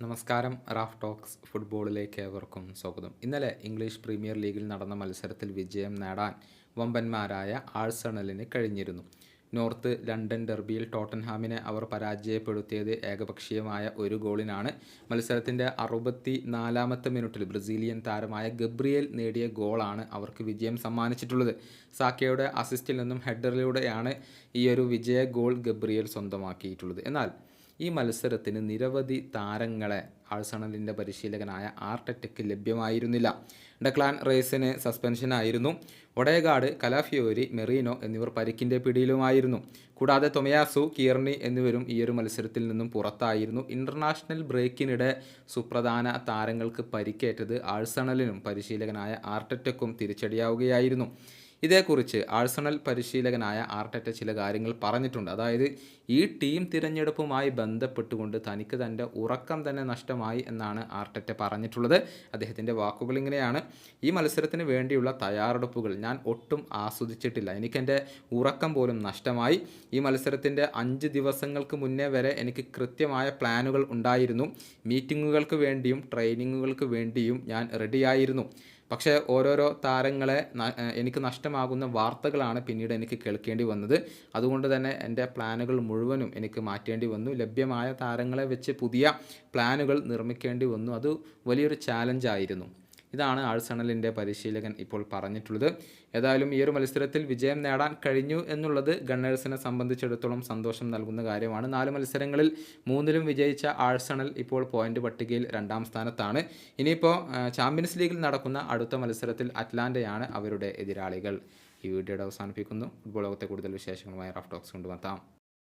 നമസ്കാരം. Raf talks ഫുട്ബോളിലേക്ക് ഏവർക്കും സ്വാഗതം. ഇന്നലെ ഇംഗ്ലീഷ് പ്രീമിയർ ലീഗിൽ നടന്ന മത്സരത്തിൽ വിജയം നേടാൻ വമ്പന്മാരായ ആഴ്സണലിന് കഴിഞ്ഞിരുന്നു. നോർത്ത് ലണ്ടൻ ഡെർബിയിൽ ടോട്ടൻഹാമിനെ അവർ പരാജയപ്പെടുത്തിയത് ഏകപക്ഷീയമായ ഒരു ഗോളിനാണ്. മത്സരത്തിൻ്റെ 64-ാമത്തെ മിനിറ്റിൽ ബ്രസീലിയൻ താരമായ ഗബ്രിയേൽ നേടിയ ഗോളാണ് അവർക്ക് വിജയം സമ്മാനിച്ചിട്ടുള്ളത്. സാക്കയുടെ അസിസ്റ്റിൽ നിന്നും ഹെഡറിലൂടെയാണ് ഈ ഒരു വിജയ ഗോൾ ഗബ്രിയേൽ സ്വന്തമാക്കിയിട്ടുള്ളത്. എന്നാൽ ഈ മത്സരത്തിന് നിരവധി താരങ്ങളെ ആഴ്സണലിൻ്റെ പരിശീലകനായ ആർട്ടറ്റയ്ക്ക് ലഭ്യമായിരുന്നില്ല. ഡെക്ലാൻ റൈസിന് സസ്പെൻഷനായിരുന്നു. ഒഡേഗാർഡ്, കലാഫിയോരി, മെറീനോ എന്നിവർ പരിക്കിൻ്റെ പിടിയിലുമായിരുന്നു. കൂടാതെ ടൊമിയാസു, കിയർണി എന്നിവരും ഈ ഒരു മത്സരത്തിൽ നിന്നും പുറത്തായിരുന്നു. ഇൻ്റർനാഷണൽ ബ്രേക്കിനിടെ സുപ്രധാന താരങ്ങൾക്ക് പരിക്കേറ്റത് ആഴ്സണലിനും പരിശീലകനായ ആർട്ടറ്റയ്ക്കും തിരിച്ചടിയാവുകയായിരുന്നു. ഇതേക്കുറിച്ച് ആഴ്സണൽ പരിശീലകനായ ആർട്ടറ്റ ചില കാര്യങ്ങൾ പറഞ്ഞിട്ടുണ്ട്. അതായത് ഈ ടീം തിരഞ്ഞെടുപ്പുമായി ബന്ധപ്പെട്ടുകൊണ്ട് തനിക്ക് തൻ്റെ ഉറക്കം തന്നെ നഷ്ടമായി എന്നാണ് ആർട്ടറ്റ പറഞ്ഞിട്ടുള്ളത്. അദ്ദേഹത്തിൻ്റെ വാക്കുകൾ ഇങ്ങനെയാണ്: ഈ മത്സരത്തിന് വേണ്ടിയുള്ള തയ്യാറെടുപ്പുകൾ ഞാൻ ഒട്ടും ആസ്വദിച്ചിട്ടില്ല. എനിക്കെൻ്റെ ഉറക്കം പോലും നഷ്ടമായി. ഈ മത്സരത്തിൻ്റെ 5 ദിവസങ്ങൾക്ക് മുന്നേ വരെ എനിക്ക് കൃത്യമായ പ്ലാനുകൾ ഉണ്ടായിരുന്നു. മീറ്റിങ്ങുകൾക്ക് വേണ്ടിയും ട്രെയിനിങ്ങുകൾക്ക് വേണ്ടിയും ഞാൻ റെഡിയായിരുന്നു. പക്ഷേ ഓരോരോ താരങ്ങളെ എനിക്ക് നഷ്ടമാകുന്ന വാർത്തകളാണ് പിന്നീട് എനിക്ക് കേൾക്കേണ്ടി വന്നത്. അതുകൊണ്ട് തന്നെ എൻ്റെ പ്ലാനുകൾ മുഴുവനും എനിക്ക് മാറ്റേണ്ടി വന്നു. ലഭ്യമായ താരങ്ങളെ വെച്ച് പുതിയ പ്ലാനുകൾ നിർമ്മിക്കേണ്ടി വന്നു. അത് വലിയൊരു ചാലഞ്ചായിരുന്നു. ഇതാണ് ആഴ്സണലിൻ്റെ പരിശീലകൻ ഇപ്പോൾ പറഞ്ഞിട്ടുള്ളത്. ഏതായാലും ഈ ഒരു മത്സരത്തിൽ വിജയം നേടാൻ കഴിഞ്ഞു എന്നുള്ളത് ഗണ്ണേഴ്സിനെ സംബന്ധിച്ചിടത്തോളം സന്തോഷം നൽകുന്ന കാര്യമാണ്. 4 മത്സരങ്ങളിൽ 3ലും വിജയിച്ച ആഴ്സണൽ ഇപ്പോൾ പോയിൻ്റ് പട്ടികയിൽ 2ാം സ്ഥാനത്താണ്. ഇനിയിപ്പോൾ ചാമ്പ്യൻസ് ലീഗിൽ നടക്കുന്ന അടുത്ത മത്സരത്തിൽ അറ്റ്ലാന്റയാണ് അവരുടെ എതിരാളികൾ. ഈ വീഡിയോയുടെ അവസാനിപ്പിക്കുന്നു. ഫുട്ബോൾ ലോകത്തെ കൂടുതൽ വിശേഷങ്ങളുമായി റാഫ് ടോക്സ് കൊണ്ടുവെത്താം.